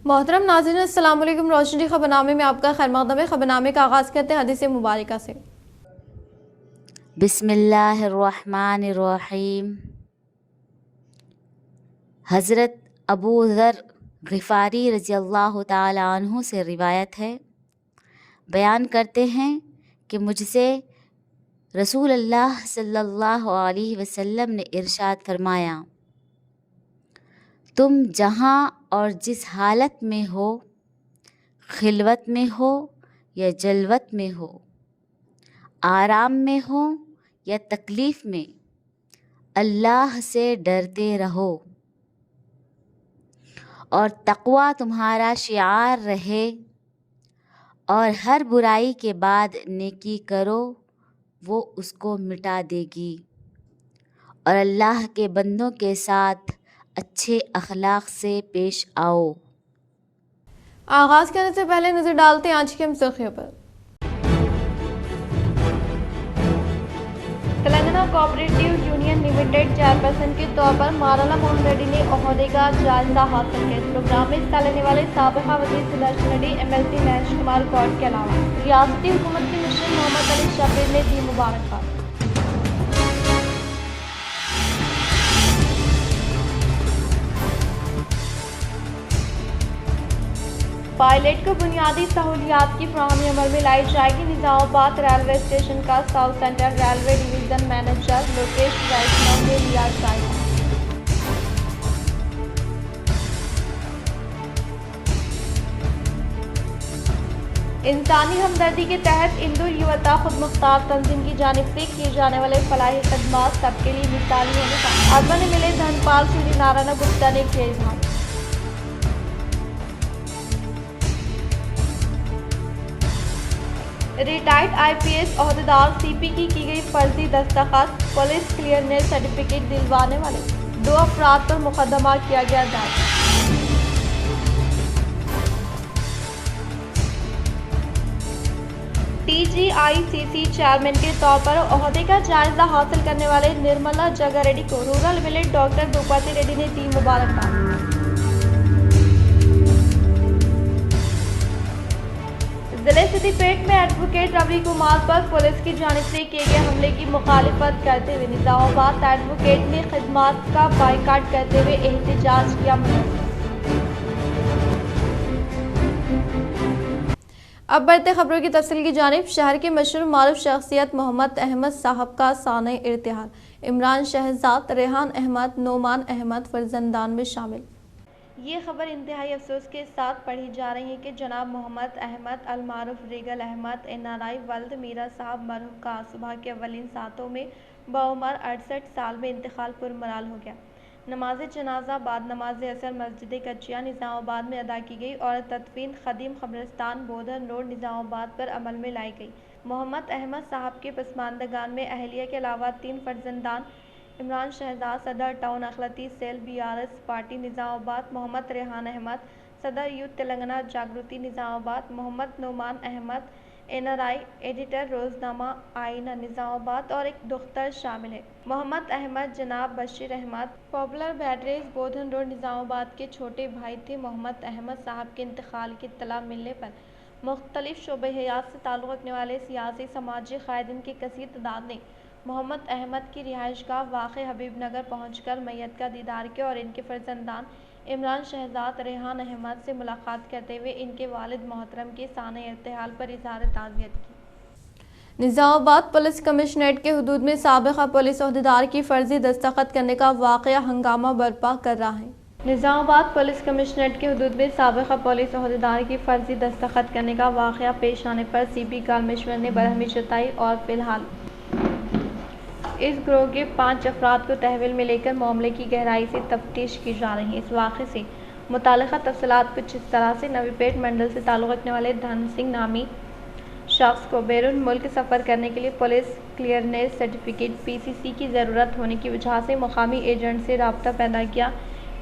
मोहतरम नाज़रीन, अस्सलाम वालेकुम। रोशनी खबरनामे में आपका खैर मक़दम है। खबरनामे का आगाज़ करते हैं हदीस मुबारका से। बिस्मिल्लाहिर्रहमानिर्रहीम। हज़रत अबू ज़र ग़िफ़ारी रज़ियल्लाहु ताला अन्हु से रिवायत है, बयान करते हैं कि मुझसे रसूल अल्लाह सल्लल्लाहु अलैहि वसल्लम ने इरशाद फरमाया, तुम जहाँ और जिस हालत में हो, खिलवत में हो या जलवत में हो, आराम में हो या तकलीफ़ में, अल्लाह से डरते रहो और तक़वा तुम्हारा शिआर रहे, और हर बुराई के बाद नेकी करो, वो उसको मिटा देगी, और अल्लाह के बंदों के साथ अच्छे अखलाक से पेश आओ। आगाज़ करने से पहले नज़र डालते हैं आज की हम सुर्खियों पर। Telangana cooperative union limited chairperson के तौर पर माराला मोहन रेड्डी ने ओहदे का जायजा हासिल किया। इस प्रोग्राम में हिस्सा लेने वाले साबिक़ा वज़ीर सुदर्शन रेड्डी, MLC महेश कुमार गौड के अलावा रियासती हुकूमत के मिशन मोहम्मद अली शबीर ने दी मुबारकबाद। पायलट को बुनियादी सहूलियात की फराहमी अमल में लाई जाएगी। निज़ामाबाद रेलवे स्टेशन का south central railway division manager Lokesh Vaishnav ने लिया जायजा। इंसानी हमदर्दी के तहत इंदु युवता खुद मुख्तार तंजीम की जानिब से किए जाने वाले फलाही खदमात सबके लिए मिसाली होने का आज़मा ने मिले धनपाल सूर्य नारायण गुप्ता ने किया इज़हार। रिटायर्ड IPS ओहदेदार CP की गई फर्जी दस्तखत, पुलिस क्लियरेंस सर्टिफिकेट दिलवाने वाले 2 अफराद पर मुकदमा किया गया दर्ज। TGICC चेयरमैन के तौर पर ओहदे का जायजा हासिल करने वाले निर्मला जगा रेड्डी को rural village doctor Bhupathi Reddy ने दी मुबारकबाद। जिले सिद्दीपेट में एडवोकेट रवि कुमार पर पुलिस की जानिब से किए गए हमले की मुखालिफत करते हुए निज़ामाबाद एडवोकेट ने खिदमात का बाइकाट करते हुए एहतजाज किया। अब बढ़ते खबरों की तफसील की जानिब। शहर के मशहूर मारूफ शख्सियत मोहम्मद अहमद साहब का साने इर्तिहाल, इमरान शहजाद, रेहान अहमद, नोमान अहमद फर्जंदान में शामिल। ये खबर इंतहाई अफसोस के साथ पढ़ी जा रही है कि जनाब मोहम्मद अहमद अलमारूफ रिगल अहमद NRI वल्द मीरा साहब मरहूम का सुबह के अवलिन सातों में बउमर 68 साल में इंतकाल पुरमराल हो गया। नमाज जनाजा बाद नमाज असर मस्जिद कच्चिया निज़ामाबाद में अदा की गई और तदफीन खदीम खबरस्तान बोधन रोड निज़ामाबाद पर अमल में लाई गई। मोहम्मद अहमद साहब के पसमानदगान में अहलिया के अलावा 3 फर्जंदान इमरान शहजाद सदर टाउन अखलती सेल BRS पार्टी निज़ामाबाद, मोहम्मद रेहान अहमद सदर youth Telangana Jagruthi Nizamabad, Mohammed Noman Ahmed NRI editor Roznama Aina Nizamabad और एक दुख्तर शामिल है। मोहम्मद अहमद जनाब बशीर अहमद पॉपुलर बैटरीज बोधन रोड निज़ामाबाद के छोटे भाई थे। मोहम्मद अहमद साहब के इंतकाल की इत्तला मिलने पर मुख्तलिफ शोबे हयात से ताल्लुक़ रखने वाले सियासी समाजी कायदीन की कसीर तादाद ने मोहम्मद अहमद की रिहाइशगाह वाक़ हबीब नगर पहुँचकर मैयत का दीदार किया और इनके फर्जंदान इमरान शहजाद, रेहान अहमद से मुलाकात करते हुए इनके वालिद मोहतरम के साने इर्तिहाल पर इज़हार ताज़ियत की। निज़ामाबाद पुलिस कमिश्नरेट के हुदूद में साबिक़ा पुलिस ओहदेदार की फर्जी दस्तखत करने का वाक़या हंगामा बर्पा कर रहा है। निज़ामाबाद पुलिस कमिश्नरेट के हुदूद में साबिक़ा पुलिस ओहदेदार की फर्जी दस्तखत करने का वाक़या पेश आने पर CP कालमेश्वर ने बरहमी जताई और फिलहाल इस गिरोह के 5 अफराद को तहवील में लेकर मामले की गहराई से तफ्तीश की जा रही है। इस वाक़े से मुताल्लिक़ा तफ़सीलात कुछ इस तरह से नवीपेट मंडल से ताल्लुक़ रखने वाले धन सिंह नामी शख्स को बैरून मुल्क सफ़र करने के लिए पुलिस क्लियरेंस सर्टिफिकेट PCC की ज़रूरत होने की वजह से मुकामी एजेंट से रब्ता पैदा किया।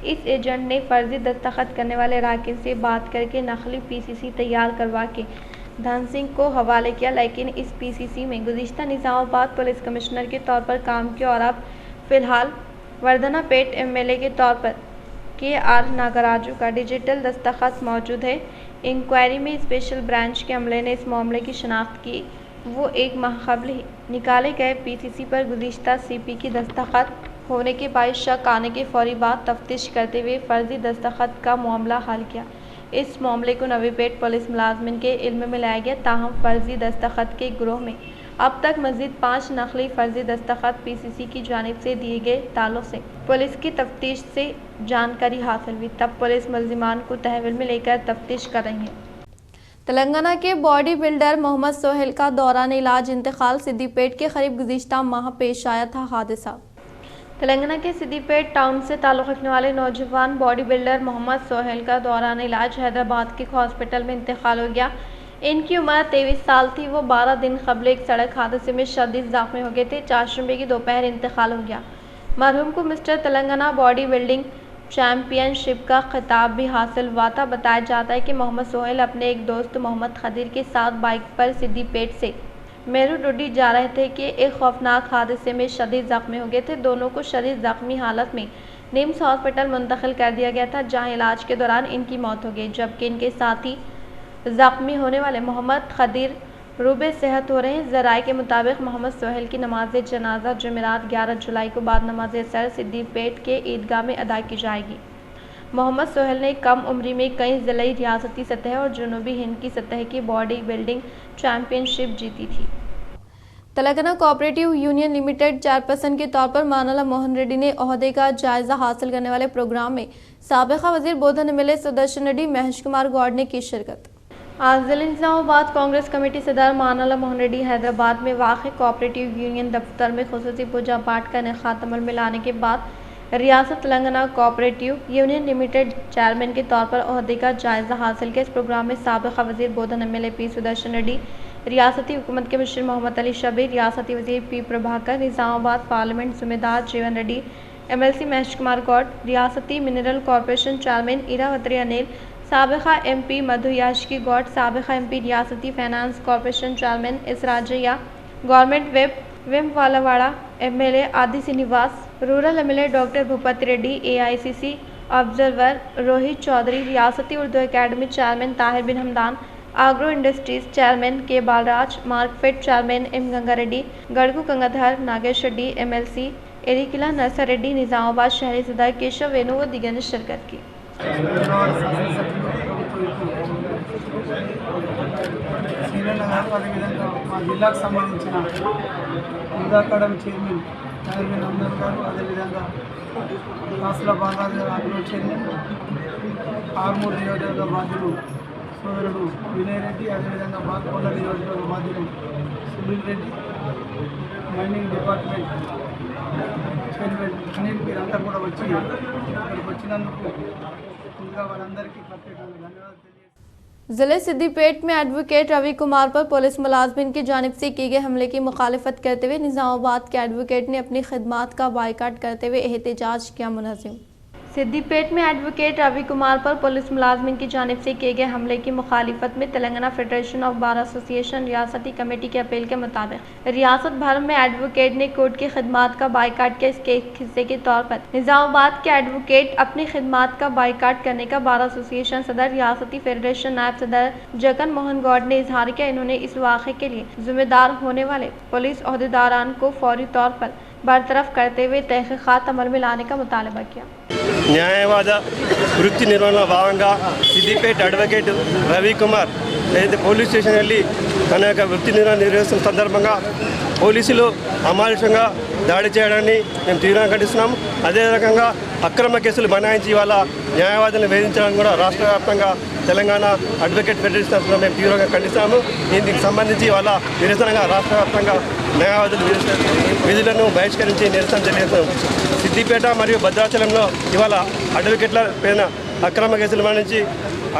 इस एजेंट ने फ़र्जी दस्तखत करने वाले अराकीन से बात करके नकली PCC तैयार करवा के धन सिंह को हवाले किया, लेकिन इस PCC में गुज़िश्ता निज़ामाबाद पुलिस कमिश्नर के तौर पर काम किया और अब फ़िलहाल वर्धना पेट MLA के तौर पर KR नागराजू का डिजिटल दस्तखत मौजूद है। इंक्वायरी में स्पेशल ब्रांच के अमले ने इस मामले की शनाख्त की। वो 1 माह कबल ही निकाले गए PCC पर गुज़िश्ता CP की दस्तखत होने के बायस शक आने के फौरी बाद तफ्तीश करते हुए फर्जी दस्तखत का मामला हल किया। इस मामले को नवीपेट पुलिस मुलाजमिन के इल्म में लाया गया। ताहम फर्जी दस्तखत के गिरोह में अब तक मज़ीद 5 नकली फर्जी दस्तखत PCC की जानिब से दिए गए ताल्लुक से पुलिस की तफ्तीश से जानकारी हासिल हुई। तब पुलिस मुल्ज़िमान को तहवील में लेकर तफ्तीश कर रही है। तेलंगाना के बॉडी बिल्डर मोहम्मद सोहेल का दौरान इलाज इंतकाल सिद्दीपेट के करीब गुज़िश्ता माह पेश आया था हादसा। तेलंगाना के सिद्दीपेट टाउन से ताल्लुक़ रखने वाले नौजवान बॉडी बिल्डर मोहम्मद सोहेल का दौरान इलाज हैदराबाद के हॉस्पिटल में इंतकाल हो गया। इनकी उम्र 23 साल थी। वो 12 दिन कबल एक सड़क हादसे में शदीद ज़ख्मी हो गए थे। चारशंबे की दोपहर इंतकाल हो गया। मरहूम को mister Telangana body building championship का खिताब भी हासिल हुआ था। बताया जाता है कि मोहम्मद सोहेल अपने एक दोस्त मोहम्मद खदीर के साथ बाइक पर सिद्दीपेट से मेरू डोडी जा रहे थे कि एक खौफनाक हादसे में शदीद ज़ख्मी हो गए थे। दोनों को शदीद ज़ख्मी हालत में निम्स हॉस्पिटल मुंतकिल कर दिया गया था, जहां इलाज के दौरान इनकी मौत हो गई, जबकि इनके साथी ज़ख्मी होने वाले मोहम्मद खदीर रूबे सेहत हो रहे हैं। ज़राए के मुताबिक मोहम्मद सोहेल की नमाज जनाजा जुमेरात 11 जुलाई को बाद नमाज असर सिद्दीपेट के ईदगाह में अदा की जाएगी। मोहम्मद सोहेल ने कम उम्री में कई ज़िले, रियासती सतह और जनूबी हिंद की सतह की बॉडी बिल्डिंग चैम्पियनशिप जीती थी। Telangana cooperative union limited chairperson के तौर पर मानला मोहन रेड्डी ने ओहदे का जायजा हासिल करने वाले प्रोग्राम में साबिका वजीर बोधन MLA सुदर्शन रेड्डी, महेश कुमार गौड़ ने की शिरकत। आज जिला निज़ामाबाद कांग्रेस कमेटी सदर मानला मोहन रेड्डी हैदराबाद में वाक़ कोऑपरेटिव यूनियन दफ्तर में खुसूसी पूजा पाठ का इनेकाद अमल में लाने के बाद रियासत Telangana cooperative union limited chairman के तौर पर ओहदे का जायजा हासिल किया। इस प्रोग्राम में साबिका वजीर बोधन MLA P सुदर्शन रेड्डी, रियासती हुकूमत के मुशीर मोहम्मद अली शबीर, रियासती वजीर P प्रभाकर, निज़ामाबाद पार्लियामेंट ज़िम्मेदार जीवन रेड्डी, MLC महेश कुमार गौड़, रियासती mineral corporation chairman Iravathi Anil, साबिका MP मधु याशकी गौड़, साबिका MP रियासती finance corporation chairman Israjaiah, government whip Vemulawada MLA Aadi Srinivas, rural MLA doctor Bhupathi Reddy, AICC observer Rohit Chaudhary, रियासती Urdu academy chairman Tahir bin Hamdan, agro industries chairman K Balraj, Markfed chairman M Ganga Reddy, Gadugu Gangadhar, Nagesh Reddy, MLC Erikila Narsa Reddy, Nizamabad शहरी सदर केशव वेणु व दिगर ने शिरकत की। జిల్లాకు సంబంధించిన ఉదా అకాడమీ చైర్మన్ నాగర్ బిన్ హమ్దాన్ గారు, అదేవిధంగా కాసుల బాలాజీ గారు ఆగ్రో చైర్మన్, ఆర్మూర్ నియోజకవర్గ బాధ్యులు సోదరుడు వినయ్ రెడ్డి, అదేవిధంగా బాల్కొండ నియోజకవర్గ బాధ్యులు Sunil Reddy, mining department chairman Anil వీరంతా కూడా వచ్చి ఇక్కడికి వచ్చినందుకు ఇంకా వారందరికీ ప్రత్యేకంగా ధన్యవాదాలు తెలియజేస్తున్నాను। जिले सिद्दीपेट में एडवोकेट रवि कुमार पर पुलिस मुलाजमिन की जानिब से किए गए हमले की मुखालिफत करते हुए निज़ामाबाद के एडवोकेट ने अपनी खिदमात का बायकाट करते हुए एहतजाज किया। मुनज़्ज़िम सिद्दीपेट में एडवोकेट रवि कुमार पर पुलिस मुलाजमिन की जानिब से किए गए हमले की मुखालिफत में Telangana federation of bar association रियासती कमेटी के अपील के मुताबिक रियासत भर में एडवोकेट ने कोर्ट की खिदमात का बायकाट किया। इसके एक हिस्से के तौर पर निज़ामाबाद के एडवोकेट अपनी खिदमात का बायकाट करने का बार एसोसिएशन सदर रियासती फेडरेशन नायब सदर जगन मोहन गौड़ ने इजहार किया। इन्होंने इस वाक़े के लिए जिम्मेदार होने वाले पुलिस अहदेदारान को फौरी तौर पर बरतरफ करते हुए तहक़ीक़ात अमल में लाने का मुतालबा किया। న్యాయవాద వృత్తి నిర్వహణలో భాగంగా సిద్దిపేట అడ్వకేట్ రవి కుమార్ ఏదైతే పోలీస్ స్టేషన్ వెళ్ళి తన యొక్క వృత్తి నిర్వహిస్తున్న సందర్భంగా పోలీసులు అమానుషంగా దాడి చేయడాన్ని మేము తీవ్రంగా ఖండిస్తున్నాము। అదే రకంగా అక్రమ కేసులు బనాయించి ఇవాళ న్యాయవాదులను వేధించడానికి కూడా రాష్ట్ర వ్యాప్తంగా తెలంగాణ అడ్వకేట్ ఫెడరేషన్ మేము తీవ్రంగా ఖండిస్తున్నాము। దీనికి సంబంధించి ఇవాళ నిరసనగా రాష్ట్ర వ్యాప్తంగా న్యాయవాదులు విధులను బహిష్కరించి నిరసన తెలియజేస్తున్నాం। సిద్దిపేట మరియు భద్రాచలంలో ఇవాళ అడ్వకేట్ల పైన అక్రమ కేసులు మరణించి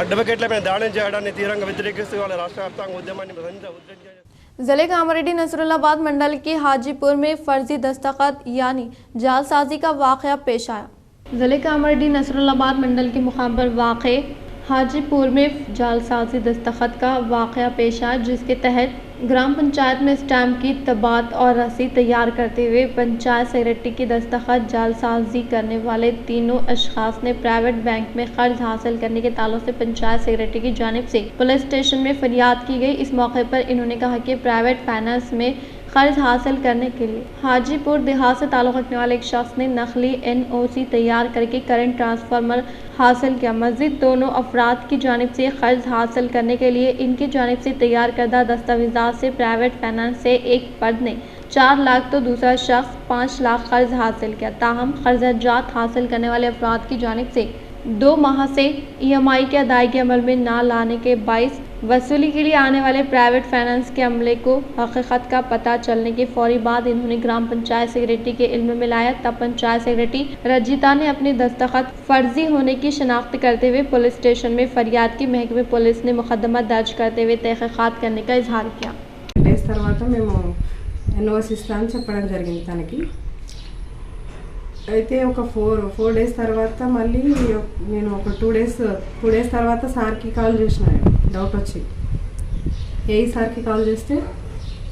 అడ్వకేట్ల పైన దాడులు చేయడాన్ని తీవ్రంగా వ్యతిరేకిస్తూ ఇవాళ రాష్ట్ర వ్యాప్తంగా ఉద్యమాన్ని जिले कामरेड्डी नसरुल्लाबाद मंडल के हाजीपुर में फर्जी दस्तखत यानी जालसाजी का वाक़या पेश आया। जिले कामरेड्डी नसरुल्लाबाद मंडल के मुकाम पर वाक़ हाजीपुर में जालसाजी दस्तखत का वाक़या पेश आया, जिसके तहत ग्राम पंचायत में स्टैम्प की तबात और रसीद तैयार करते हुए पंचायत सेक्रेटरी की दस्तखत जालसाजी करने वाले तीनों अशखास ने प्राइवेट बैंक में कर्ज हासिल करने के ताल्लुक से पंचायत सेक्रेटरी की जानिब से पुलिस स्टेशन में फरियाद की गई। इस मौके पर इन्होंने कहा कि प्राइवेट फाइनेंस में कर्ज हासिल करने के लिए हाजीपुर देहात से ताल्लुक़ रखने वाले एक शख्स ने नकली NOC तैयार करके करंट ट्रांसफार्मर हासिल किया। मज़ीद दोनों अफराद की जानिब से कर्ज हासिल करने के लिए इनकी जानिब से तैयार करदा दस्तावेज़ात से प्राइवेट फाइनेंस से एक फर्द ने 4 लाख तो दूसरा शख्स 5 लाख कर्ज हासिल किया। ताहम कर्जात हासिल करने वाले अफराद की जानिब से 2 माह से EMI की अदायगी अमल में ना लाने के बाइस वसूली के लिए आने वाले प्राइवेट फाइनेंस के अमले को हकीकत का पता चलने के फौरी बाद इन्होंने ग्राम पंचायत सेक्रेटरी के इल्म में लाया। तब पंचायत सेक्रेटरी रजिता ने अपनी दस्तखत फर्जी होने की शनाख्त करते हुए पुलिस स्टेशन में फरियाद की। महकमे पुलिस ने मुकदमा दर्ज करते हुए तहकीकात करने का इजहार किया। డేస్ తర్వాత మేము NOC ఇస్తామని చెప్పడం జరిగింది తనకి। అయితే ఒక 4 డేస్ తర్వాత మళ్ళీ నేను ఒక 2 డేస్ తర్వాత సార్కి కాల్ చేసిన, డౌట్ వచ్చి సార్కి కాల్ చేస్తే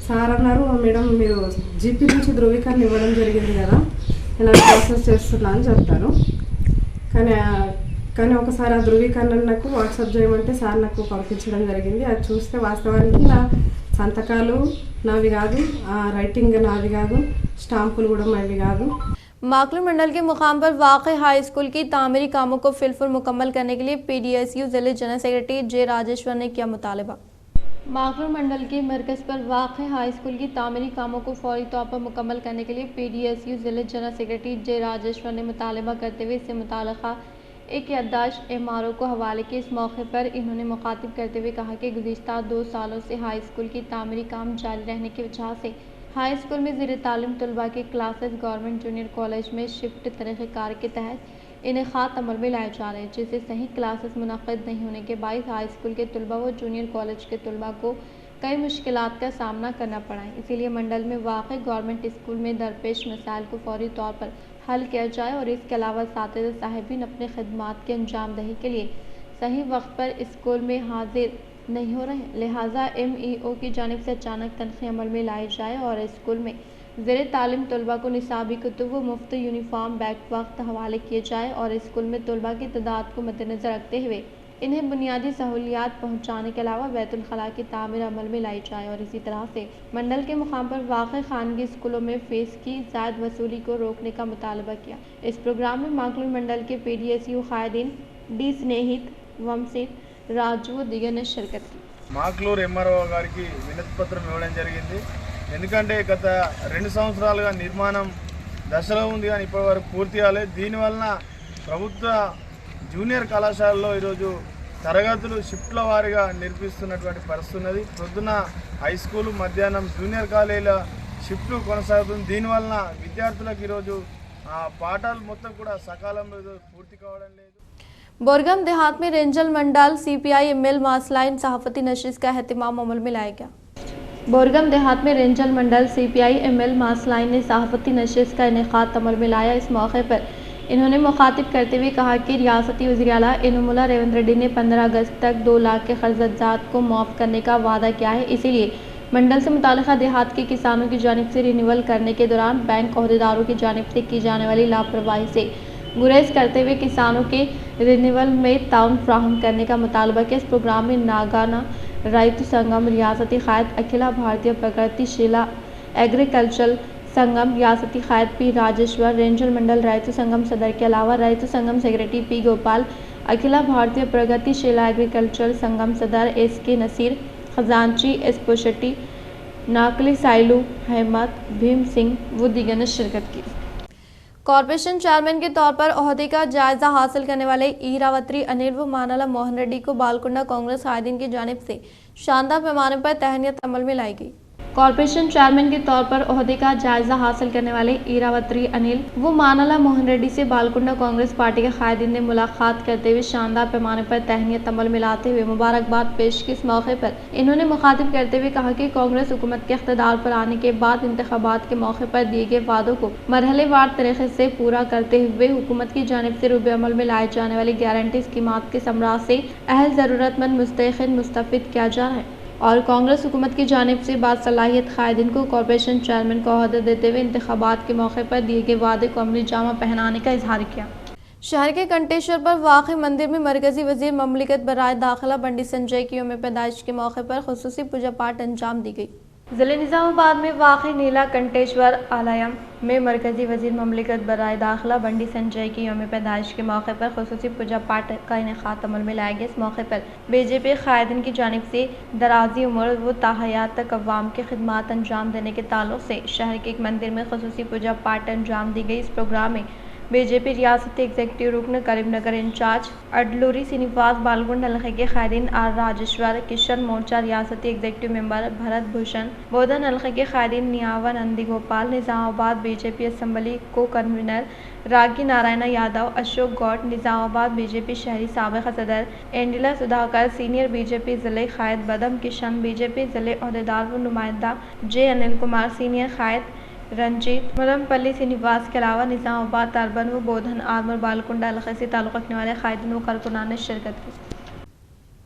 సార్ అన్నారు, మేడం మీరు జీపీ నుంచి ధృవీకరణ ఇవ్వడం జరిగింది కదా, నేను అది ప్రాసెస్ చేస్తున్నా అని చెప్తాను। కానీ ఒకసారి ఆ ధృవీకరణ నాకు వాట్సాప్ చేయమంటే సార్ నాకు పంపించడం జరిగింది। అది చూస్తే వాస్తవానికి నా సంతకాలు నావి కాదు, రైటింగ్ నాది కాదు, స్టాంపులు కూడా మావి కాదు। माकलू मंडल के मुकाम पर वाक़ हाई स्कूल की तामीरी कामों को फिलफुल मुकम्मल करने के लिए PDSU जिले जनरल सेक्रेटरी J राजेश्वर ने किया मुतालबा। माकलू मंडल के मरकज़ पर वाक़ हाई स्कूल की तामीरी कामों को फौरी तौर पर मुकम्मल करने के लिए PDSU जिले जनरल सेक्रेटरी J राजेश्वर ने मुतालबा करते हुए इससे मुताल्लिक़ एक याददाश्त MRO को हवाले किए। इस मौके पर इन्होंने मुखातिब करते हुए कहा कि गुज़िश्ता 2 सालों से हाई स्कूल की तामीरी काम जारी रहने की वजह से हाई स्कूल में ज़ेर तालीम तलबा के क्लासेस गवर्नमेंट जूनियर कॉलेज में शिफ्ट तरीक़ेकार के तहत इनेक़ात अमल में लाए जा रहे हैं, जिससे सही क्लासेस मुनक़्क़िद नहीं होने के बायस हाई स्कूल के तलबा व जूनियर कॉलेज के तलबा को कई मुश्किलात का सामना करना पड़ा है। इसीलिए मंडल में वाक़ गवर्नमेंट स्कूल में दरपेश मसाइल को फौरी तौर पर हल किया जाए और इसके अलावा असातिज़ा साहिबीन अपने खिदमात के अंजाम दही के लिए सही वक्त पर स्कूल में हाजिर नहीं हो रहे, लिहाजा MEO की जानिब से अचानक तनख़ी अमल में लाई जाए और स्कूल में ज़ेर तालीम तलबा को निसाबी कुतुब व मुफ्त यूनिफॉर्म बैग वक्त हवाले किए जाए और स्कूल में तलबा की तादाद को मद्देनज़र रखते हुए इन्हें बुनियादी सहूलियात पहुँचाने के अलावा बैतुल खला की तामीर अमल में लाई जाए और इसी तरह से मंडल के मुकाम पर वाक़ खानगी स्कूलों में फ़ीस की ज़ायद वसूली को रोकने का मुतालबा किया। इस प्रोग्राम में माकलू मंडल के PDSU क़ायदीन D स्नेहित वंशित రాజు దిగన షర్కత్ మాక్లూర్ MRO గారికి వినతి పత్రం ఇవ్వడం జరిగింది। ఎందుకంటే గత 2 సంవత్సరాలుగా నిర్మాణం దశలో ఉంది కానీ ఇప్పటివరకు పూర్తి కాలేదు। దీనివలన ప్రభుత్వ జూనియర్ కళాశాలలో ఈరోజు తరగతులు షిఫ్ట్ల వారీగా నిర్వహిస్తున్నటువంటి పరిస్థితి ఉన్నది। పొద్దున హై స్కూల్, మధ్యాహ్నం జూనియర్ కాలేజీల షిఫ్ట్లు కొనసాగుతుంది। దీనివలన విద్యార్థులకు ఈరోజు పాఠాలు మొత్తం కూడా సకాలంలో పూర్తి కావడం లేదు। बोरगम देहात में रेंजल मंडल CPI ML मासलाइन सहाफ़ती नशिस्त का अहतमाम अमल में लाया गया। बोरगम देहात में रेंजल मंडल CPI ML मासलाइन ने सहाफ़ती नशिस्त का इनेक़ात अमल में लाया। इस मौके पर इन्होंने मुखातिब करते हुए कहा कि रियासती वज़ीर आला इनामुल्लाह रेवंत रेड्डी ने 15 अगस्त तक 2 लाख के कर्ज़ात को माफ़ करने का वादा किया है। इसीलिए मंडल से मुताल्लिक़ा देहात के किसानों की जानिब से रिन्यूअल करने के दौरान बैंक अहदेदारों की जानिब से की जाने वाली लापरवाही से गुरेज करते हुए किसानों के रिन्यूअल में ताउन फ्राहम करने का मुतालबा किया। इस प्रोग्राम में नागाना रैतु संगम, रियासती क़ायद अखिला भारतीय प्रगतिशीला एग्रीकल्चरल संगम, रियासती क़ायद P राजेश्वर, रेंजल मंडल रैतु संगम सदर के अलावा रैतु संगम सेक्रेटरी P गोपाल, अखिला भारतीय प्रगतिशीला एग्रीकल्चरल संगम सदर SK नसीर, खजांची S पोशेट्टी, नाकली साइलू अहमद, भीम सिंह व दीगर ने शिरकत की। कॉरपोरेशन चेयरमैन के तौर पर ओहदे का जायजा हासिल करने वाले ईरावत्री अनिल व मानाला मोहन रेड्डी को बालकुंडा कांग्रेस कायदीन की जानिब से शानदार पैमाने पर तहनीत अमल में लाई गई। कॉरपोरेशन चेयरमैन के तौर पर ओहदे का जायजा हासिल करने वाले ईरावत्री अनिल व मानाला मोहन रेड्डी से बालकुंडा कांग्रेस पार्टी के कायदीन ने मुलाकात करते हुए शानदार पैमाने पर तहनीत अमल में लाते हुए मुबारकबाद पेश की। इस मौके पर इन्होंने मुखातिब करते हुए कहा कि कांग्रेस हुकूमत के इख्तिदार पर आने के बाद इंतखाबात के मौके पर दिए गए वादों को मरहलेवार तरीके से पूरा करते हुए हुकूमत की जानिब से रूबे अमल में लाए जाने वाली गारंटी स्कीमात के समराज से अहल ज़रूरतमंद मुस्तहिक़ीन मुस्तफ़िद किया जा रहा है। और कांग्रेस हुकूमत की जानिब से बासलाहियत कायदीन को कॉरपोरेशन चेयरमैन का ओहदा देते हुए इंतखाबात के मौके पर दिए गए वादे को अमली जामा पहनाने का इजहार किया। शहर के कंटेश्वर पर वाक़ मंदिर में मरकजी वजीर ममलिकत बराए दाखिला बंडी संजय की यौम पैदाइश के मौके पर खुसूसी पूजा पाठ अंजाम दी गई। ज़िले निज़ामाबाद में वाक़ नीला कंटेश्वर आलयम में मरकजी वजीर ममलिकत बराए दाखिला बंडी संजय की यौम पैदाइश के मौके पर खुसूसी पूजा पाठ का इनेकाद अमल में लाया गया। इस मौके पर बीजेपी कायदीन की जानिब से दराजी उम्र व ताहयात तक अवाम की खिदमात अंजाम देने के ताल्लुक से शहर के एक मंदिर में खुसूसी पूजा पाठ अंजाम दी गई। इस प्रोग्राम में बीजेपी रियासती एग्जीक्यूटिव रुकन करीमनगर इंचार्ज अडलूरी श्रीनिवास बालगुंड हल्के के कायदीन आर राजेश्वर किशन मोर्चा रियासती एग्जीक्यूटिव मेंबर भरत भूषण बोधन हल्के के कायदीन नियावा नंदी गोपाल निज़ामाबाद बीजेपी असम्बली को कन्वीनर रागी नारायण यादव अशोक गौड निज़ामाबाद बीजेपी शहरी साबिक़ सदर एंडिला सुधाकर सीनियर बीजेपी ज़िले कायद बदम किशन बीजेपी ज़िले अहदेदार व नुमाइंदा जे अनिल कुमार सीनियर कायद रंजीत मुरमपल्ली श्रीनिवास के अलावा निज़ामाबाद अर्बन व बोधन आर्मर बालकुंडा इलाके से ताल्लुक़ रखने वाले कायदीन व कारकुनान ने शिरकत की।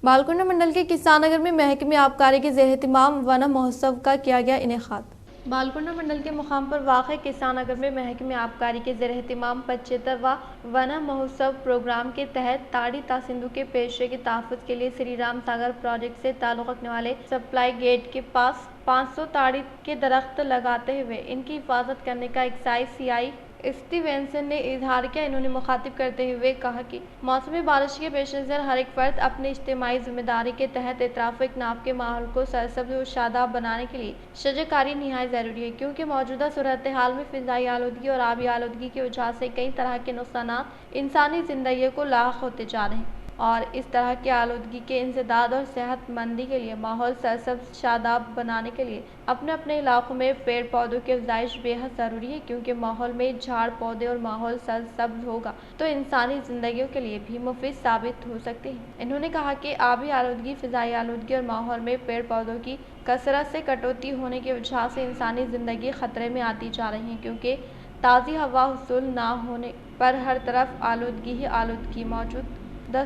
बालकुंडा मंडल के किसाननगर में महकमे आबकारी के ज़ेर एहतिमाम वन महोत्सव का किया गया इनेकाद। बालकुंडा मंडल के मुकाम पर वाक़ किसाननगर में महकमे आबकारी के ज़ेर एहतिमाम 75वां वन महोत्सव प्रोग्राम के तहत ताड़ी तासिंदू के पेशे के तहफ़्फ़ुज़ के लिए श्री राम सागर प्रोजेक्ट से ताल्लुक़ रखने वाले सप्लाई गेट के पास 500 ताड़ी के दरख्त लगाते हुए इनकी हिफाजत करने का एक्साइज CI स्टीवेंसन ने इजहार किया। इन्होंने मुखातिब करते हुए कहा कि मौसमी बारिश के पेश नज़र हर एक फ़र्द अपनी इज्तिमाई जिम्मेदारी के तहत इतराफ़ इकनाफ़ के माहौल को सरसब्ज़ और शादाब बनाने के लिए शजरकारी निहायत ज़रूरी है, क्योंकि मौजूदा सूरत हाल में फ़िज़ाई आलूदगी और आबी आलूदगी की वजह से कई तरह के नुकसानात इंसानी ज़िंदगी को लाक होते जा रहे हैं और इस तरह की आलूदगी के इंसदाद और सेहतमंदी के लिए माहौल सरसब्ज़ शादाब बनाने के लिए अपने अपने इलाकों में पेड़ पौधों की अफजाइश बेहद ज़रूरी है, क्योंकि माहौल में झाड़ पौधे और माहौल सरसब्ज़ होगा तो इंसानी ज़िंदगियों के लिए भी मुफीद साबित हो सकते हैं। इन्होंने कहा कि आबी आलूदगी, फ़िज़ाई आलूदगी और माहौल में पेड़ पौधों की कसरत से कटौती होने की वजह से इंसानी ज़िंदगी ख़तरे में आती जा रही है, क्योंकि ताज़ी हवा हुसूल ना होने पर हर तरफ आलूदगी ही आलूदगी मौजूद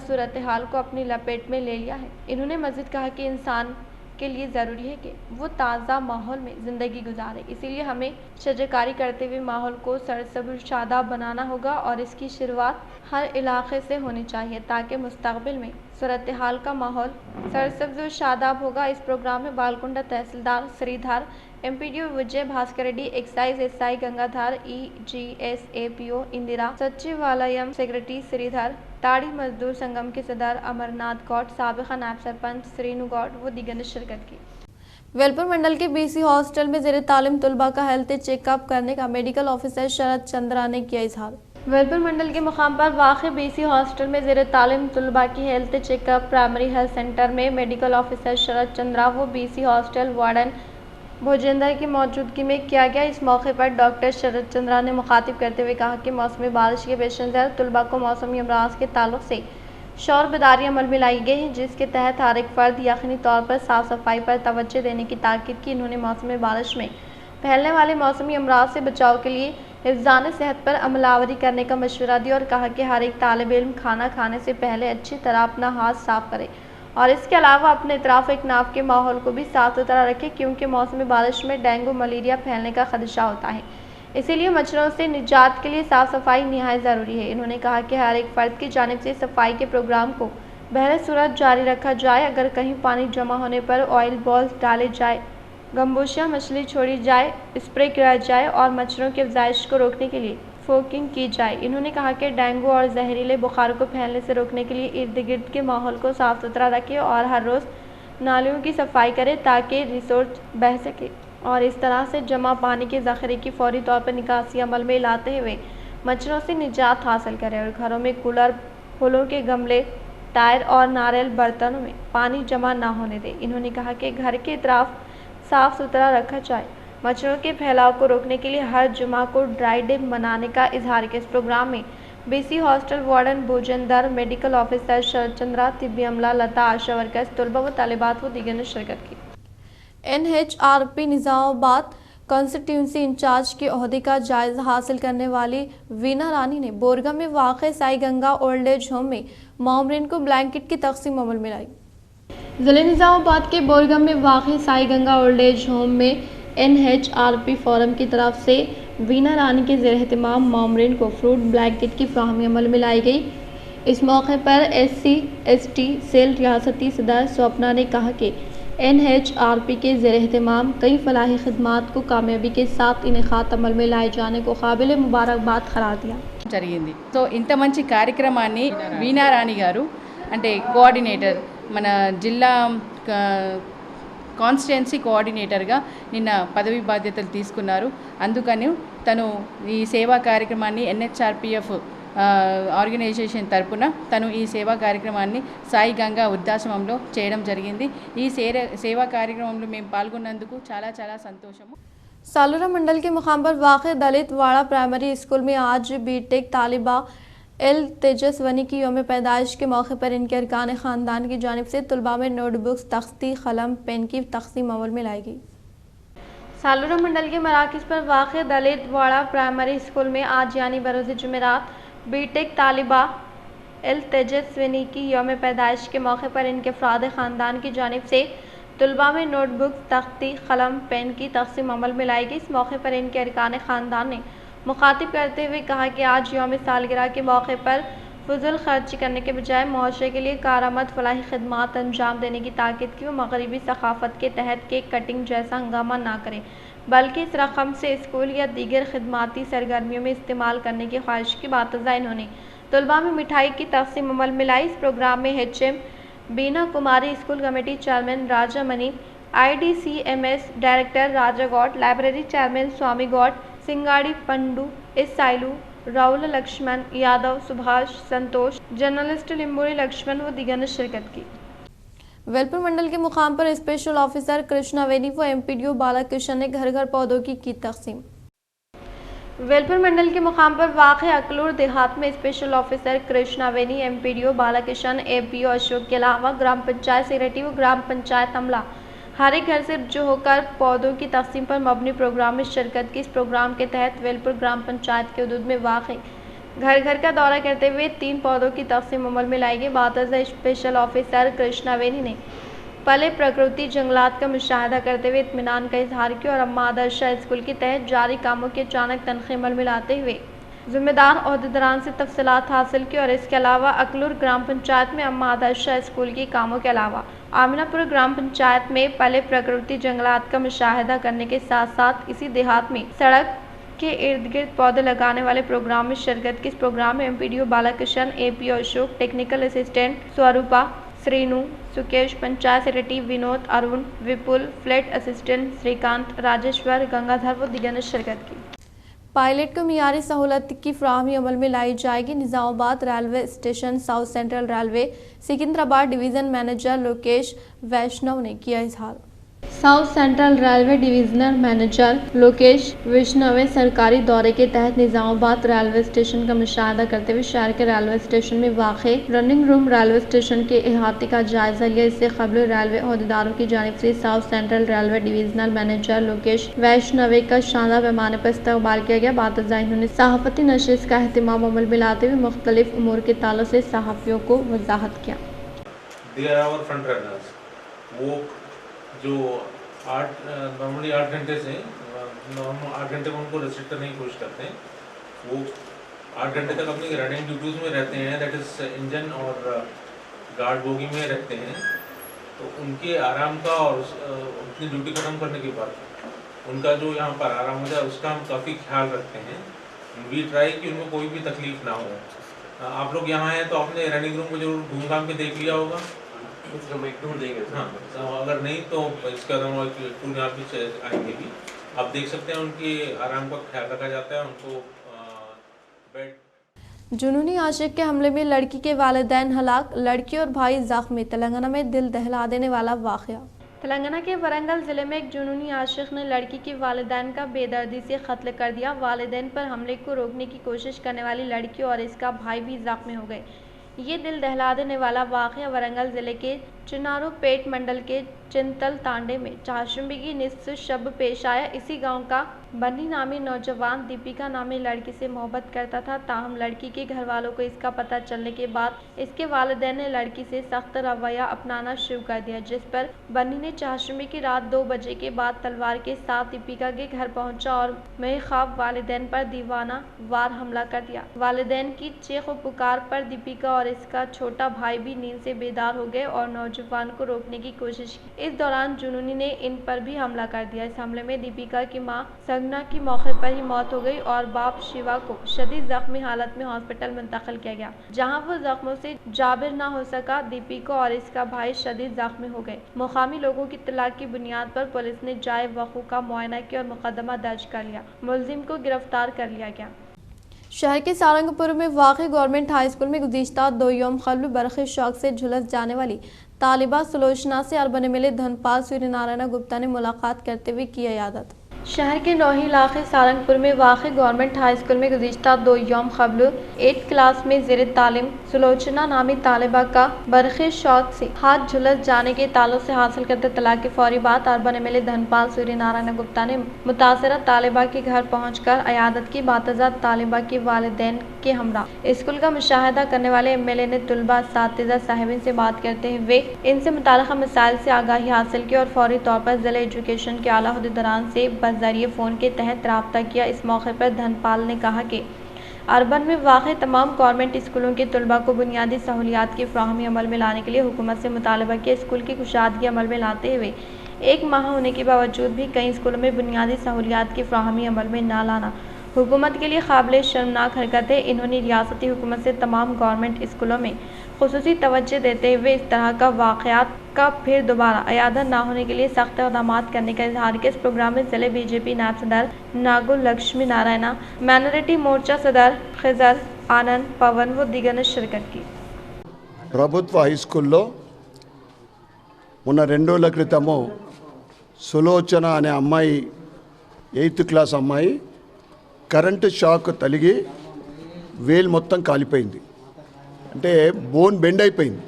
सूरत हाल को अपनी लपेट में ले लिया है। इन्होंने मज़ीद कहा कि इंसान के लिए ज़रूरी है कि वो ताज़ा माहौल में ज़िंदगी गुजारे, इसीलिए हमें शजरकारी करते हुए माहौल को सरसब्ज़ शादाब बनाना होगा और इसकी शुरुआत हर इलाके से होनी चाहिए ताकि मुस्तक़बिल में सूरत हाल का माहौल सरसब्ज़ और शादाब होगा। इस प्रोग्राम में Balkonda tahsildar Sridhar, MPDO Vijay Bhaskar Reddy, excise SI Gangadhar, EGS APO Indira, सचिवालयम सेक्रेटरी श्रीधर, ताड़ी मजदूर संगम के सदर अमरनाथ गौड, साबिक़ा नायब सरपंच श्रीनु गौड व दीगर ने शिरकत की। वेलपुर मंडल के BC हॉस्टल में ज़ेर तालीम तलबा का हेल्थ चेकअप करने का मेडिकल ऑफिसर शरद चंद्रा ने किया इजहार। वेलपुर मंडल के मुकाम पर वाक़ BC हॉस्टल में ज़ेर तालीम तलबा की health checkup primary health centre में मेडिकल ऑफिसर शरद चंद्रा व BC हॉस्टल वार्डन भोजेंद्र की मौजूदगी में किया गया। इस मौके पर डॉक्टर शरद चंद्रा ने मुखातिब करते हुए कहा कि मौसमी बारिश के पेश नज़र तलबा को मौसमी अमराज के ताल्लुक से शौर बेदारी अमल में लाई गई है, जिसके तहत हर एक फ़र्द यकीनी तौर पर साफ़ सफाई पर तवज्जो देने की ताकीद की। इन्होंने मौसमी बारिश में फैलने वाले मौसमी अमराज से बचाव के लिए हिफ्ज़ान सेहत पर अमलावरी करने का मशवरा दिया और कहा कि हर एक तालिब इल्म खाना खाने से पहले अच्छी तरह अपना हाथ साफ़ करे और इसके अलावा अपने इतराफ़ इकनाफ़ के माहौल को भी साफ़ सुथरा रखें, क्योंकि मौसमी बारिश में डेंगू मलेरिया फैलने का खदशा होता है, इसीलिए मच्छरों से निजात के लिए साफ़ सफाई निहायत ज़रूरी है। इन्होंने कहा कि हर एक फ़र्द की जानिब से सफाई के प्रोग्राम को बहर सूरत जारी रखा जाए। अगर कहीं पानी जमा होने पर ऑयल बॉल्स डाले जाए, गम्बूशिया मछली छोड़ी जाए, स्प्रे किया जाए और मच्छरों की अफजाइश को रोकने के लिए फोकिंग की जाए। इन्होंने कहा कि डेंगू और जहरीले बुखार को फैलने से रोकने के लिए इर्द गिर्द के माहौल को साफ़ सुथरा रखें और हर रोज़ नालियों की सफाई करें ताकि रिसोर्स बह सके और इस तरह से जमा पानी के ज़ख़ीरे की फौरी तौर पर निकासी अमल में लाते हुए मच्छरों से निजात हासिल करें और घरों में कूलर, फूलों के गमले, टायर और नारियल बर्तनों में पानी जमा ना होने दें। इन्होंने कहा कि घर के इतराफ़ साफ़ सुथरा रखा जाए। मच्छरों के फैलाव को रोकने के लिए हर जुमा को ड्राई डे मनाने का इजहार किया। इस प्रोग्राम में BC hostel warden Bhojendra, medical officer Sharad Chandra, तिब्बी अमला, लता, आशा वर्कर्स, तलबा व तालिबात व दीगर ने शिरकत की। NHRP निज़ामाबाद कॉन्स्टिट्यूंसी इंचार्ज के ओहदे का जायज़ा हासिल करने वाली वीना रानी ने बोरगा में वाक़ Sai Ganga old age home में मामरीन को ब्लैंकेट की तकसीम अमल में लाई। जिले निज़ामाबाद के बोरगम में वाक़ Sai Ganga old age home में NHRP फोरम की तरफ से वीना रानी के ज़ेर एहतमाम मामरीन को फ्रूट ब्लैंकेट की फ़राहमी अमल में लाई गई। इस मौके पर SC/ST सेल रियासती सदर स्वप्ना ने कहा कि NHRP के ज़ेर एहतमाम कई फलाही खिदमात को कामयाबी के साथ इनेकात अमल में लाए जाने को काबिल मुबारकबाद करार दिया। జరిగింది। సో ఇంత మంచి కార్యక్రమాన్ని వీణా రాణి గారు అంటే కోఆర్డినేటర్ మన జిల్లా కాన్స్టిట్యుయెన్సీ కోఆర్డినేటర్గా నిన్న పదవి బాధ్యతలు తీసుకున్నారు। అందుకని తను ఈ సేవా కార్యక్రమాన్ని NHRPF ఆర్గనైజేషన్ తరపున తను ఈ సేవా కార్యక్రమాన్ని సాయి గంగా వృద్ధాశ్రమంలో చేయడం జరిగింది। ఈ సేవా కార్యక్రమంలో మేము పాల్గొన్నందుకు చాలా చాలా సంతోషము। सालुरा मंडल के मुकाम पर वाक़ दलित वाड़ा प्राइमरी स्कूल में आज बीटेक तालिबा एल तेजस्वनी की यौम पैदाइश के मौके पर इनके अरकान ख़ानदान की जानिब से तलबा में नोटबुक्स, तख्ती, कलम, पेन की तक़सीम अमल में लाई गई। सालुरा मंडल के मराकज़ पर वाक़ दलित वाड़ा प्राइमरी स्कूल में आज यानी बरोज़ जुमेरात बीटेक तालिबा एल तेजस्वनी की यौम पैदाइश के मौके पर इनके अफराद ख़ानदान की जानिब से तलबा में नोटबुक, तख्ती, कलम, पेन की तक़सीम अमल में लाई गई। इस मौके पर इनके अरकान ख़ानदान ने मुखातिब करते हुए कहा कि आज यौम सालगिरह के मौके पर फजूल खर्च करने के बजाय मुआशरे के लिए कारआमद फलाही खिदमात अंजाम देने की ताकीद की। वो मगरबी सकाफ़त के तहत केक कटिंग जैसा हंगामा ना करें, बल्कि इस रकम से स्कूल या दीगर खिदमाती सरगर्मियों में इस्तेमाल करने की ख्वाहिश की बात ज़ाहिर इन्होंने तलबा में मिठाई की तक़सीम अमल में लाई। इस प्रोग्राम में HM बीना कुमारी, स्कूल कमेटी चेयरमैन राजा मनी, IDCMS डायरेक्टर राजा गौड, लाइब्रेरी चेयरमैन स्वामी गौड, सिंगाड़ी पंडू, साइलू, राहुल लक्ष्मण यादव, सुभाष, संतोष, जर्नलिस्ट लिम्बोरी लक्ष्मण व दिगर ने शिरकत की। वेलपुर मंडल के मुकाम पर स्पेशल ऑफिसर कृष्णा वेनी व MPDO बालाकृष्ण ने घर घर पौधों की तक़सीम। वेलपुर मंडल के मुकाम पर वाक़ अकलूर देहात में special officer Krishna Veni, MPDO Balakrishna, APO Ashok के अलावा ग्राम पंचायत सेक्रेटरी व ग्राम पंचायत अमला हर एक घर से जो होकर पौधों की तक़सीम पर मबनी प्रोग्राम में शिरकत की। इस प्रोग्राम के तहत वेलपुर ग्राम पंचायत के हदूद में वाक़ घर घर का दौरा करते हुए 3 पौधों की तक़सीम अमल में लाई गई। बातज़ स्पेशल ऑफिसर कृष्णा वेनी ने पले प्रकृति जंगलात का मुशाहिदा करते हुए इत्मीनान का इजहार किया और अम्मा आदर्शा स्कूल के तहत जारी कामों के अचानक तनख़ी अमल में लाते हुए ज़िम्मेदार ओहदेदारान से तफसीलात हासिल की। और इसके अलावा अकलूर ग्राम पंचायत में अम्मा आदर्शा स्कूल के कामों के अलावा आमिनापुर ग्राम पंचायत में पले प्रकृति जंगलात का मुशाहिदा करने के साथ साथ इसी देहात में सड़क के इर्द गिर्द पौधे लगाने वाले प्रोग्राम में शिरकत की। इस प्रोग्राम में MPDO Balakrishna, APO Ashok, technical assistant स्वरूपा, श्रीनु, सुकेश, पंचायत सेक्रेटरी विनोद, अरुण, विपुल, फ्लैट असिस्टेंट श्रीकांत, राजेश्वर, गंगाधर व दिगर ने शिरकत की। पायलट को मियारी सहूलत की फ्राहमी अमल में लाई जाएगी। Nizamabad railway station south central railway Secunderabad division manager Lokesh Vaishnav ने किया इजहार। South central railway divisional manager Lokesh Vaishnav ने सरकारी दौरे के तहत निज़ामाबाद रेलवे स्टेशन का मुशाहिदा करते हुए शहर के रेलवे स्टेशन में वाक़ रनिंग रूम रेलवे स्टेशन के अहाते का जायजा लिया। इससे कबल रेलवे अहदेदारों की जानिब से south central railway divisional manager Lokesh Vaishnav का शानदार पैमाने पर इस्तकबाल किया गया। बातज़ाहिर उन्होंने सहाफ़ती नशिस्त का अहतमाम अमल में लाते हुए मुख्तलिफ उमूर के ताल्लुक से सहाफ़ियों को वजाहत किया। वो जो नॉर्मली 8 घंटे से 8 घंटे में उनको रेस्ट्रिक्ट करने की कोशिश करते हैं, वो 8 घंटे तक अपनी रनिंग ड्यूटीज़ में रहते हैं, दैट इज़ इंजन और गार्ड बोगी में रहते हैं। तो उनके आराम का और अपनी ड्यूटी ख़त्म करने के बाद उनका जो यहाँ पर आराम हो जाए उसका हम काफ़ी ख्याल रखते हैं। वी ट्राई कि उनको कोई भी तकलीफ़ ना हो। आप लोग यहाँ हैं तो आपने रनिंग रूम को जरूर घूम घाम के देख लिया होगा। टूर देंगे। हाँ, तो अगर नहीं तो इसके अलावा टूर यहाँ पे आएंगे भी, आप देख सकते हैं उनके आराम का ख्याल रखा जाता है। उनको बेड जुनूनी आशिक के हमले में लड़की के वालिदैन हलाक, लड़की और भाई जख्मी। तेलंगाना में दिल दहला देने वाला वाक़या। तेलंगाना के वरंगल ज़िले में एक जुनूनी आशिक ने लड़की के वालिदैन का बेदर्दी से कत्ल कर दिया। वालिदैन पर हमले को रोकने की कोशिश करने वाली लड़की और इसका भाई भी जख्मी हो गए। ये दिल दहला देने वाला वाक़या वरंगल ज़िले के चिनारूपेट मंडल के चिंतल तांडे में चाशुंबी की निस्फ शब पेश आया। इसी गांव का बन्नी नामी नौजवान दीपिका नामी लड़की से मोहब्बत करता था। ताहम लड़की के घर वालों को इसका पता चलने के बाद इसके वालिदैन ने लड़की से सख्त रवैया अपनाना शुरू कर दिया, जिस पर बन्नी ने चाशमी की रात 2 बजे के बाद तलवार के साथ दीपिका के घर पहुंचा और बेख्वाब वालिदैन पर दीवाना वार हमला कर दिया। वालिदैन की चीख और पुकार पर दीपिका और इसका छोटा भाई भी नींद से बेदार हो गए और नौजवान को रोकने की कोशिश की। इस दौरान जुनूनी ने इन पर भी हमला कर दिया। इस हमले में दीपिका की मां संगना की मौके पर ही मौत हो गई और बाप शिवा को शदीद जख्मी हालत में हॉस्पिटल मुंतकिल किया गया, जहां वो जख्मों से जाबिर न हो सका। दीपिका और इसका भाई शदीद जख्मी हो गए। मुकामी लोगों की इत्तला की बुनियाद पर पुलिस ने जाए वक़ू का मुआयना किया और मुकदमा दर्ज कर लिया। मुलजिम को गिरफ्तार कर लिया गया। शहर के सारंगपुर में वाक़ई गवर्नमेंट हाई स्कूल में गुज़िश्ता 2 यौम क़ब्ल बरक़ी शौक से झुलस जाने वाली तालिबा सुलोचना से अर्बन एमएलए धनपाल सूर्यनारायण गुप्ता ने मुलाकात करते हुए की इयादत। शहर के नौही इलाके सारंगपुर में वाक़ई गवर्नमेंट हाई स्कूल में गुज़िश्ता 2 यौम क़ब्ल 8th क्लास में ज़ेर तालीम सुलोचना नामी तालिबा का बरक़ी शौक से हाथ झुलस जाने के ताल्लुक़ से हासिल करते इत्तला के फौरी बाद अर्बन एमएलए धनपाल सूर्यनारायण गुप्ता ने मुतासरा तालिबा के घर पहुंचकर इयादत की। बातज़ात तालिबा के वालिदैन के हमरा स्कूल का मुशाहिदा करने वाले एमएलए ने तुलबा असातिज़ा साहिबीन से बात करते हुए इनसे मुताल्लिक़ मसाइल से आगाही हासिल की और फौरी तौर पर ज़िला एजुकेशन के आला अहदेदारान से जरिए फ़ोन के तहत रब्ता किया। इस मौके पर धनपाल ने कहा कि अर्बन में वाक़ई तमाम गवर्नमेंट स्कूलों के तलबा को बुनियादी सहूलियात की फ़राहमी अमल में लाने के लिए हुकूमत से मुतालबा किया। स्कूल की कुशादगी अमल में लाते हुए 1 माह होने के बावजूद भी कई स्कूलों में बुनियादी सहूलियात की फ़राहमी अमल में ना लाना हुकूमत के लिए काबिल शर्मनाक हरकत है। इन्होंने रियासती हुकूमत से तमाम गवर्नमेंट स्कूलों में खुसूसी तवज्जो देते हुए इस तरह का वाक़यात का फिर दोबारा इयादा ना होने के लिए सख्त इक़दामात करने का इजहार किया। इस प्रोग्राम में ज़िले बीजेपी नायब सदर नागो लक्ष्मी नारायणा, माइनॉरिटी मोर्चा सदर खिजर आनंद पवन व दिगर ने शिरकत की। ప్రభుత్వ హై స్కూల్లో మొన్న 2 రోజుల క్రితము సులోచన అనే అమ్మాయి 8th క్లాస్ అమ్మాయి కరెంటు షాక్ తగిలి వేలు మొత్తం కాలిపోయింది, అంటే బోన్ బెండ్ అయిపోయింది.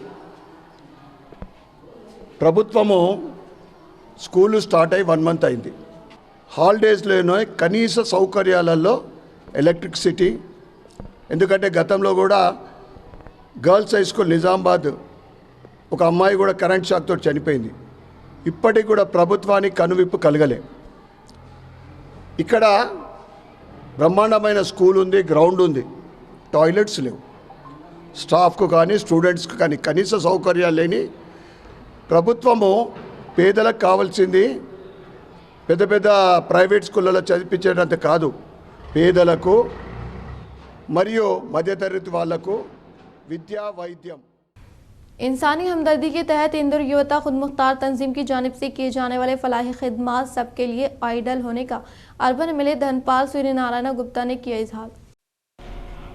ప్రభుత్వము స్కూలు స్టార్ట్ అయ్యి 1 మంత్ అయింది. హాలిడేస్లోనో కనీస సౌకర్యాలలో ఎలక్ట్రిసిటీ, ఎందుకంటే గతంలో కూడా గర్ల్స్ హై స్కూల్ నిజామాబాద్ ఒక అమ్మాయి కూడా కరెంట్ షాక్తో చనిపోయింది. ఇప్పటికి కూడా ప్రభుత్వానికి కనువిప్పు కలగలే. ఇక్కడ బ్రహ్మాండమైన స్కూల్ ఉంది, గ్రౌండ్ ఉంది, టాయిలెట్స్ లేవు, స్టాఫ్కు కానీ స్టూడెంట్స్కు కానీ కనీస సౌకర్యాలు లేని ప్రభుత్వము పేదలకు కావాల్సింది పెద్ద పెద్ద ప్రైవేట్ స్కూళ్ళలో చదివించేటంత కాదు, పేదలకు మరియు మధ్యతరగతి వాళ్లకు विद्या वैद्यम। इंसानी हमदर्दी के तहत इंदौर युवता खुद मुख्तार तंजीम की जानिब से किए जाने वाले फलाही खिदमात सबके लिए आइडल होने का अर्बन एमएलए धनपाल सूर्यनारायण गुप्ता ने किया इजहार।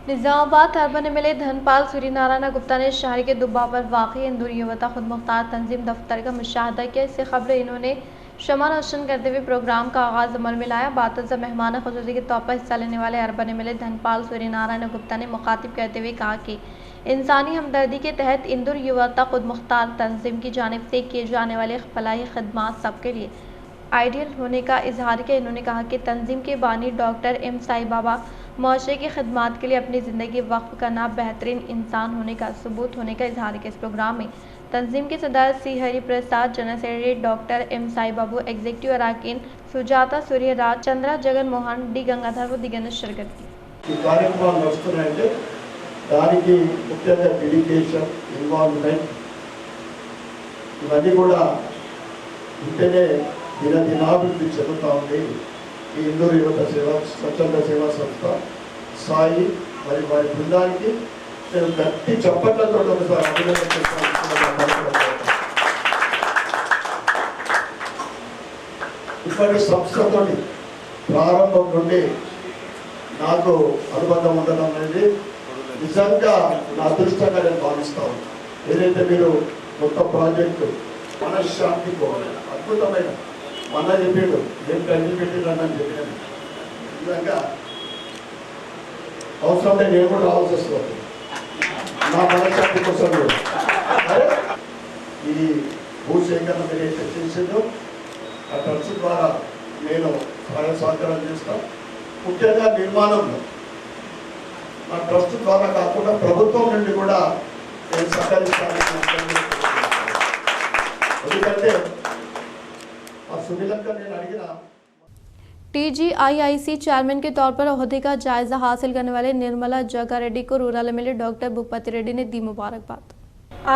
निजामाबाद अर्बन एमएलए धनपाल सूर्यनारायण गुप्ता ने शहर के दुब्बा पर वाक़ई इंदौर युवता खुद मुख्तार तंजीम दफ्तर का मुशाहदा किया। इससे कबल इन्होंने शमा रोशन करते हुए प्रोग्राम का आगाज़ अमल में लाया। बातज़ा मेहमान खुसूसी के तौर पर हिस्सा लेने वाले अर्बन एमएलए धनपाल सूर्यनारायण गुप्ता ने मुखातिब करते हुए कहा कि इंसानी हमदर्दी के तहत इंदौर युवता खुद मुख्तार तंजीम की जानिब से किए जाने वाले फलाही खदमात सबके लिए आइडियल होने का इजहार किया। इन्होंने कहा कि तंजीम के बानी डॉक्टर एम साई बाबा मुआशरे की खदमात के लिए अपनी ज़िंदगी वक्फ करना बेहतरीन इंसान होने का सबूत होने का इजहार किया। इस प्रोग्राम में तंजीम के सदर C Hari Prasad, general secretary doctor M Sai Babu, executive अरकान सुजाता सूर्यराज, चंद्रा जगन मोहन, डी गंगाधर व दिगर ने शिरकत की। దానికి ముఖ్యంగా డెడికేషన్, ఇన్వాల్వ్మెంట్ ఇవన్నీ కూడా ఉంటేనే దినాభివృద్ధి చెందుతూ ఉంది ఈ ఇందూరు యువత స్వచ్ఛంద సేవా సంస్థ సాయి మరి వారి బృందానికి నేను గట్టి చప్పట్లతో ఒకసారి అభినందన చేస్తాను. ఇప్పటి సంస్థతో ప్రారంభం నుండి నాకు అనుబంధం ఉండడం అనేది నిజంగా నా అదృష్టంగా నేను భావిస్తాను. ఏదైతే మీరు కొత్త ప్రాజెక్టు మనశ్శాంతి కోవాలి, అద్భుతమైన మన చెప్పాడు ఏం కలిసి పెట్టిందని చెప్పాను. నిజంగా అవసరం నేను కూడా రావాల్సి వస్తుంది నా మనశ్శాంతి కోసం. ఈ భూసేకరణ మీరు ఏదైతే చేసిందో ఆ ట్రస్ట్ ద్వారా నేను సహాయ సహకారాలు చేస్తాం. ముఖ్యంగా నిర్మాణంలో మన ట్రస్ట్ ద్వారా కాకుండా ప్రభుత్వం నుండి కూడా నేను సహకరిస్తాను. ఎందుకంటే ఆ సునీలక్క నేను అడిగిన TGIIC चेयरमैन के तौर पर ओहदे का जायजा हासिल करने वाले निर्मला जग्गा रेड्डी को rural MLA doctor Bhupathi Reddy ने दी मुबारकबाद।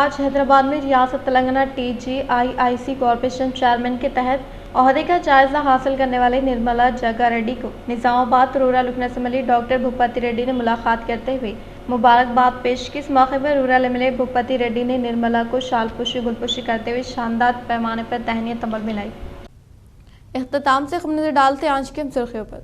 आज हैदराबाद में रियासत तेलंगाना TGIIC कॉरपोरेशन चेयरमैन के तहत ओहदे का जायजा हासिल करने वाले निर्मला जग्गा रेड्डी को निजामाबाद रूरल रुकन असेंबली डॉक्टर भूपति रेड्डी ने मुलाकात करते हुए मुबारकबाद पेश की। इस मौके पर रूरल एमएलए भूपति रेड्डी ने निर्मला को शालपुशी गुलपुशी करते हुए शानदार पैमाने पर तहनीत तमल मिलाई। इख्तिताम से हम नजर डालते हैं आज की सुर्खियों पर।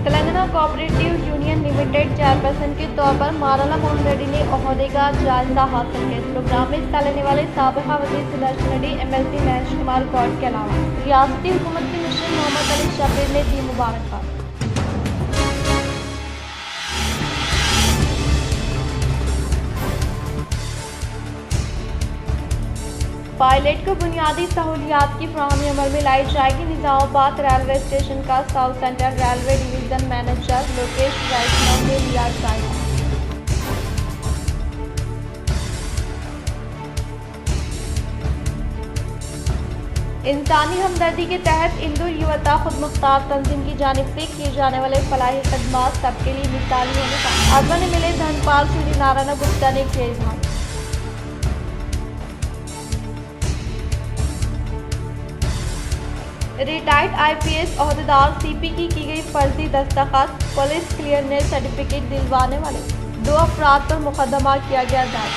Telangana cooperative union limited chairperson के तौर पर माराला मोहन रेड्डी ने ओहदे का जायजा हासिल किया। इस प्रोग्राम में हिस्सा लेने वाले साबिका वजीर सुदर्शन रेड्डी, MLC महेश कुमार गौड़ के अलावा रियासती हुकूमत के मिशन मोहम्मद अली शबीर ने दी मुबारकबाद। पायलट को बुनियादी सहूलियात की फराहमी अमल में लाई जाएगी। निजामाबाद रेलवे स्टेशन का south central railway division manager Lokesh Vaishnav ने लिया जायजा। इंसानी हमदर्दी के तहत इंदौर युवता खुद मुख्तार तंजीम की जानिब से किए जाने वाले फलाही खदमात सबके लिए मिसाली होने का आजमा ने मिले धनपाल सूर्य नारायण गुप्ता ने किया इजहार। रिटायर्ड IPS ओहदेदार CP की गई फर्जी दस्तखत, पुलिस क्लियरनेस सर्टिफिकेट दिलवाने वाले 2 अफराद पर मुकदमा किया गया दर्ज।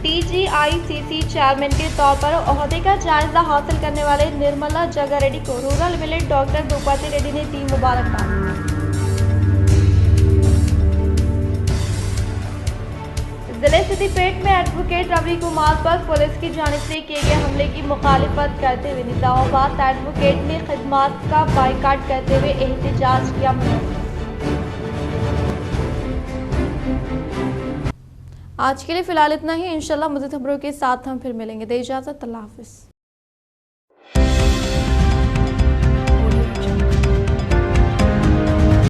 TGICC चेयरमैन के तौर पर ओहदे का जायजा हासिल करने वाले निर्मला जग्गा रेड्डी को rural MLA doctor Bhupathi Reddy ने दी मुबारकबाद। जिले सिद्दीपेट में एडवोकेट रवि कुमार पर पुलिस की जानिब से किए गए हमले की मुखालिफत करते हुए निजामाबाद एडवोकेट ने खिदमात का बाइकाट करते हुए एहतजाज किया। आज के लिए फिलहाल इतना ही। इंशाल्लाह मज़ीद खबरों के साथ हम फिर मिलेंगे। दे इजाज़त, अल्लाह हाफ़िज़।